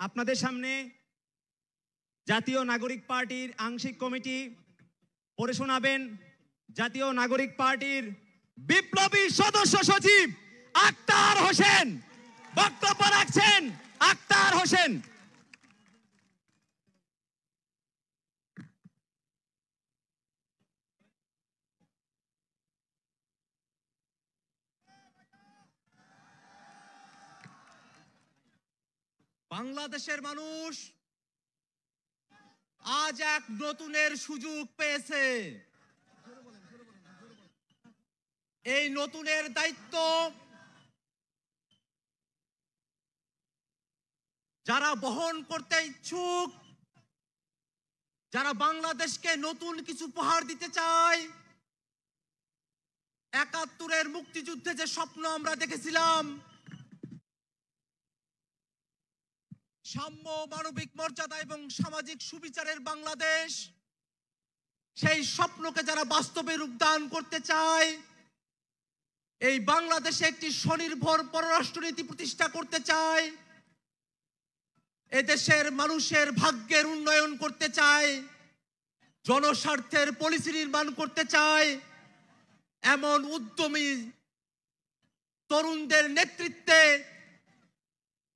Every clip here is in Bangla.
আপনাদের সামনে জাতীয় নাগরিক পার্টির আংশিক কমিটি পড়ে শোনাবেন জাতীয় নাগরিক পার্টির বিপ্লবী সদস্য সচিব আক্তার হোসেন। বক্তব্য রাখছেন আক্তার হোসেন। বাংলাদেশের মানুষ আজ এক নতুনের সুযোগ পেয়েছে। এই নতুনের দায়িত্ব যারা বহন করতে ইচ্ছুক, যারা বাংলাদেশকে নতুন কিছু উপহার দিতে চায়, ৭১-এর মুক্তিযুদ্ধে যে স্বপ্ন আমরা দেখেছিলাম, সাম্য, মানবিক মর্যাদা এবং সামাজিক সুবিচারের বাংলাদেশ, সেই স্বপ্নকে যারা বাস্তবে রূপদান করতে চায়, এই বাংলাদেশে একটি স্বনির্ভর পররাষ্ট্রনীতি প্রতিষ্ঠা করতে চায়, এদেশের মানুষের ভাগ্যের উন্নয়ন করতে চায়, জনস্বার্থের পলিসি নির্মাণ করতে চায়, এমন উদ্যমী তরুণদের নেতৃত্বে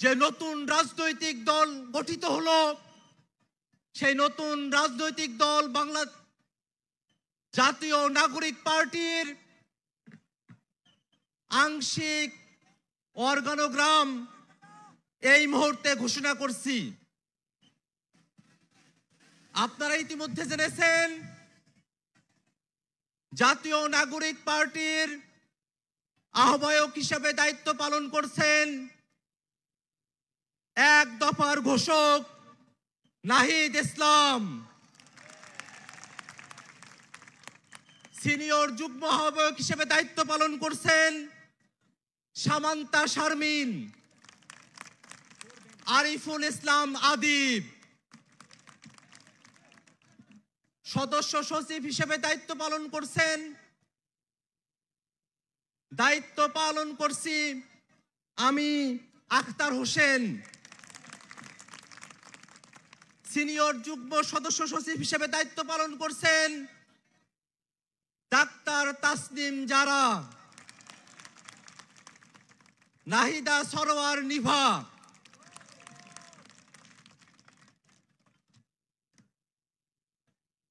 যে নতুন রাজনৈতিক দল গঠিত হলো, সেই নতুন রাজনৈতিক দল বাংলা জাতীয় নাগরিক পার্টির আংশিক অর্গানোগ্রাম এই মুহূর্তে ঘোষণা করছি। আপনারা ইতিমধ্যে জেনেছেন জাতীয় নাগরিক পার্টির আহ্বায়ক হিসেবে দায়িত্ব পালন করছেন এক দফার ঘোষক নাহিদ ইসলাম। সিনিয়র যুগ্ম আহ্বায়ক হিসেবে দায়িত্ব পালন করছেন সামান্তা শারমিন। আরিফুল ইসলাম আদিব সদস্য সচিব হিসেবে দায়িত্ব পালন করছি আমি আক্তার হোসেন। সিনিয়র যুগ্ম সদস্য সচিব হিসেবে দায়িত্ব পালন করছেন ডাক্তার তাসনিম জারা, নাহিদা সরোয়ার নিভা।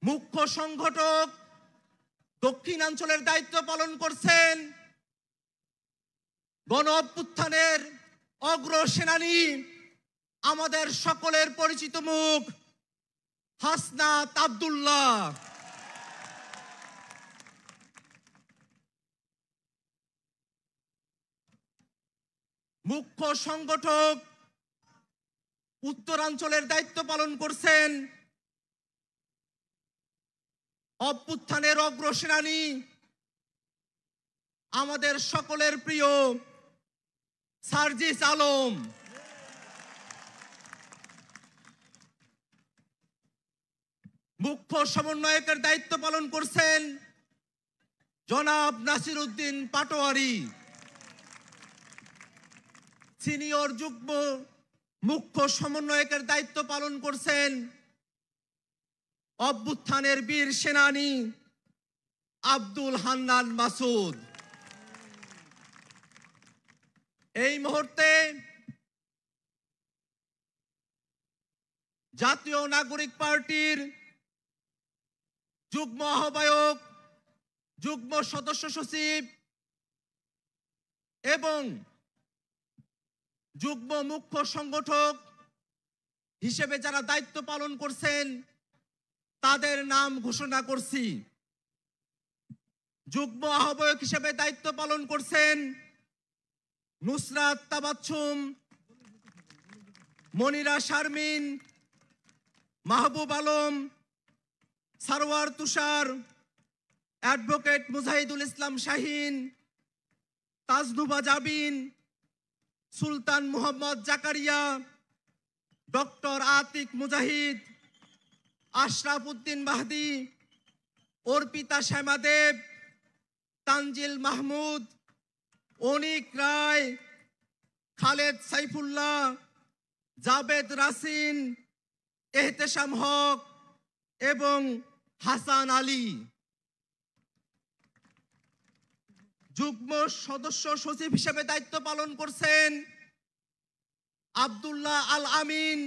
মুখ্য সংগঠক দক্ষিণাঞ্চলের দায়িত্ব পালন করছেন গণ অভ্যুত্থানের অগ্রসেনানী, আমাদের সকলের পরিচিত মুখ হাসনাত আব্দুল্লাহ। মুখ্য সংগঠক উত্তরাঞ্চলের দায়িত্ব পালন করছেন অভ্যুত্থানের অগ্রসেনানী, আমাদের সকলের প্রিয় সার্জিস আলম। মুখ্য সমন্বয়কের দায়িত্ব পালন করছেন জনাব নাসির উদ্দিন পাটোয়ারি। সিনিয়র যুগ্ম মুখ্য সমন্বয়কের দায়িত্ব পালন করছেন অভ্যুত্থানের বীর সেনানী আব্দুল হান্নান মাসুদ। এই মুহূর্তে জাতীয় নাগরিক পার্টির যুগ্ম আহ্বায়ক, যুগ্ম সদস্য সচিব এবং যুগ্ম মুখ্য সংগঠক হিসেবে যারা দায়িত্ব পালন করছেন তাদের নাম ঘোষণা করছি। যুগ্ম আহ্বায়ক হিসেবে দায়িত্ব পালন করছেন নুসরাত তাবাচ্ছুম, মনিরা শারমিন, মাহবুব আলম, সারওয়ার তুষার, অ্যাডভোকেট মুজাহিদুল ইসলাম শাহিন, তাজনুবা জাবিন, সুলতান মোহাম্মদ জাকারিয়া, ডক্টর আতিক মুজাহিদ, আশরাফ উদ্দিন মাহদি, অর্পিতা শ্যামাদেব, তানজিল মাহমুদ, অনিক রায়, খালেদ সাইফুল্লাহ, জাবেদ রাসিন, এহতেশাম হক এবং হাসান আলী। যুগ্ম সদস্য সচিব হিসেবে দায়িত্ব পালন করছেন আব্দুল্লাহ আল আমিন,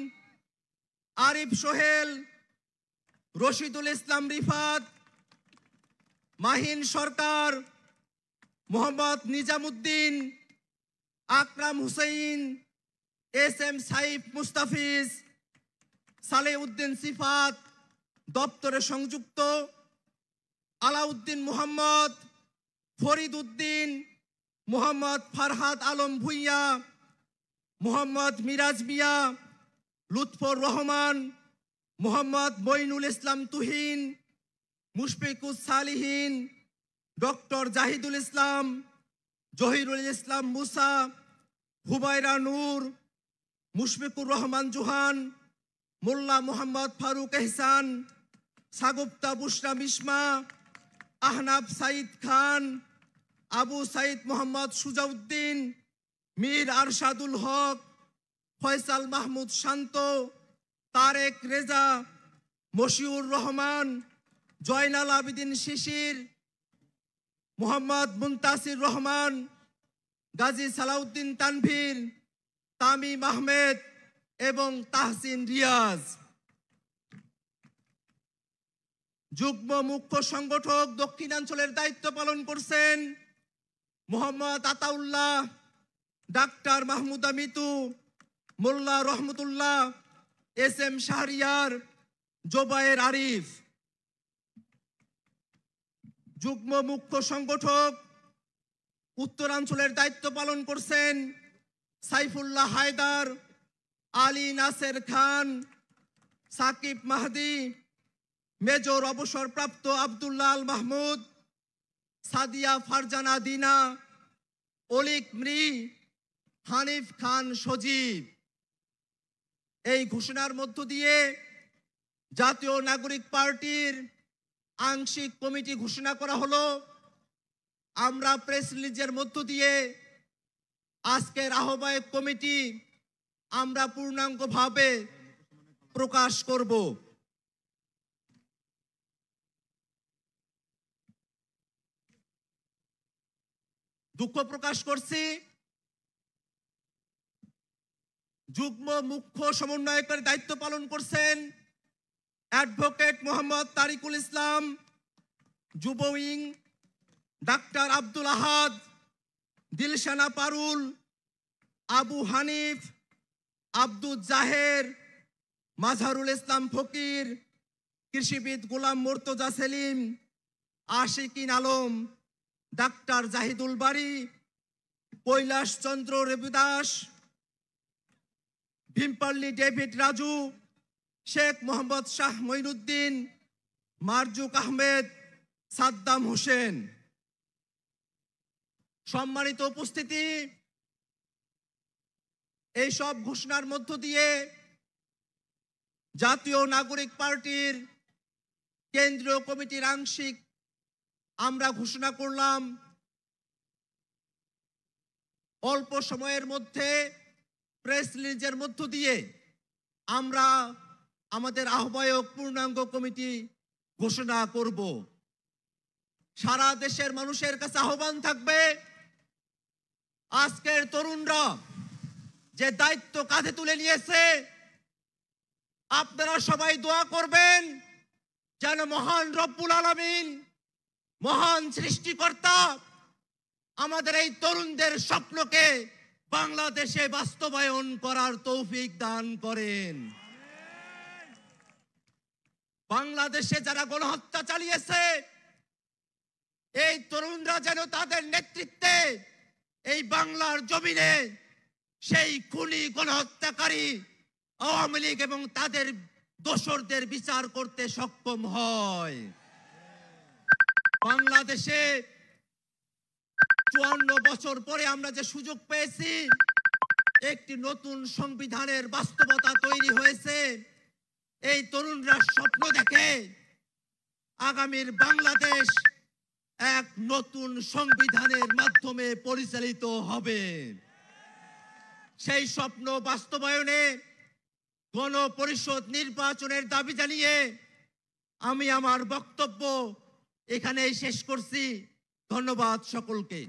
আরিফ সোহেল, রশিদুল ইসলাম রিফাত, মাহিন সরকার, মোহাম্মদ নিজামুদ্দিন, আকরাম হুসাইন, এস এম সাইফ মুস্তাফিজ, সালেউদ্দিন সিফাত, দপ্তরে সংযুক্ত আলাউদ্দিন মোহাম্মদ, ফরিদ উদ্দিন, মোহাম্মদ ফারহাদ আলম ভুইয়া, মোহাম্মদ মিরাজ মিয়া, লুৎফর রহমান, মোহাম্মদ মইনুল ইসলাম তুহিন, মুশফিকুস সালিহিন, ডক্টর জাহিদুল ইসলাম, জহিরুল ইসলাম মুসা, হুমায়রা নূর, মুশফিকুর রহমান জুহান, মোল্লা মোহাম্মদ ফারুক এহসান, সাগুপ্তা বুশরা মিসমা, আহনাব সাইদ খান, আবু সাইদ মোহাম্মদ সুজাউদ্দিন, মীর আরশাদুল হক, ফয়সাল মাহমুদ শান্ত, তারেক রেজা, মশিউর রহমান, জয়নাল আবিদিন শিশির, মোহাম্মদ মুনতাসির রহমান, গাজী সালাউদ্দিন তানভীর, তামিম আহমেদ এবং তাহসিন রিয়াজ। যুগ্ম মুখ্য সংগঠক দক্ষিণাঞ্চলের দায়িত্ব পালন করছেন মোহাম্মদ আতাউল্লাহ, ডাক্তার মাহমুদা মিতু, মোল্লা রহমতুল্লাহ, এস এম শাহরিয়ার, জোবায়ের আরিফ। যুগ্ম মুখ্য সংগঠক উত্তরাঞ্চলের দায়িত্ব পালন করছেন সাইফুল্লাহ হায়দার, আলী নাসের খান, সাকিব মাহদি, মেজর অবসরপ্রাপ্ত আব্দুল্লাহ আল মাহমুদ, সাদিয়া ফারজানা দিনা, অলিক মৃ, হানিফ খান সজীব। এই ঘোষণার মধ্য দিয়ে জাতীয় নাগরিক পার্টির আংশিক কমিটি ঘোষণা করা হলো। আমরা প্রেস রিলিজের মধ্য দিয়ে আজকের আহ্বায়ক কমিটি আমরা পূর্ণাঙ্গভাবে প্রকাশ করব। দুঃখ প্রকাশ করছি, যুগ্ম মুখ্য সমন্বয়কের দায়িত্ব পালন করছেন অ্যাডভোকেট মোহাম্মদ তারিকুল ইসলাম, যুব উইং ডাক্তার আব্দুল আহাদ, দিলশানা পারুল, আবু হানিফ, আব্দুল জাহের, মাজহারুল ইসলাম ফকির, কৃষিবিদ গোলাম মুর্তজা সেলিম, আশিকিন আলম, ডাক্তার জাহিদুল বারী, কৈলাস চন্দ্র রবিদাস, ভীমপল্লী ডেভিড রাজু, শেখ মোহাম্মদ শাহ মঈনুদ্দিন, মারজুক আহমেদ, সাদ্দাম হোসেন। সম্মানিত উপস্থিতি, এই সব ঘোষণার মধ্য দিয়ে জাতীয় নাগরিক পার্টির কেন্দ্রীয় কমিটির আংশিক আমরা ঘোষণা করলাম অল্প সময়ের মধ্যে প্রেস রিলিজের মধ্য দিয়ে আমরা আমাদের আহ্বায়ক পূর্ণাঙ্গ কমিটি ঘোষণা করব। সারা দেশের মানুষের কাছে আহ্বান থাকবে, আজকের তরুণরা যে দায়িত্ব কাঁধে তুলে নিয়েছে, আপনারা সবাই দোয়া করবেন যেন মহান রব্বুল আলামিন, মহান সৃষ্টিকর্তা আমাদের এই তরুণদের স্বপ্নকে বাংলাদেশে বাস্তবায়ন করার তৌফিক দান করেন। বাংলাদেশে যারা গণহত্যা চালিয়েছে, এই তরুণরা যেন তাদের নেতৃত্বে এই বাংলার জমিনে সেই খুনি গণহত্যাকারী আওয়ামী লীগ এবং তাদের দোসরদের বিচার করতে সক্ষম হয়। বাংলাদেশে 54 বছর পরে আমরা যে সুযোগ পেয়েছি, একটি নতুন সংবিধানের বাস্তবতা তৈরি হয়েছে। এই তরুণরা স্বপ্ন দেখে আগামীর বাংলাদেশ এক নতুন সংবিধানের মাধ্যমে পরিচালিত হবে। সেই স্বপ্ন বাস্তবায়নে গণপরিষদ নির্বাচনের দাবি জানিয়ে আমি আমার বক্তব্য এখানেই শেষ করছি। ধন্যবাদ সকলকে।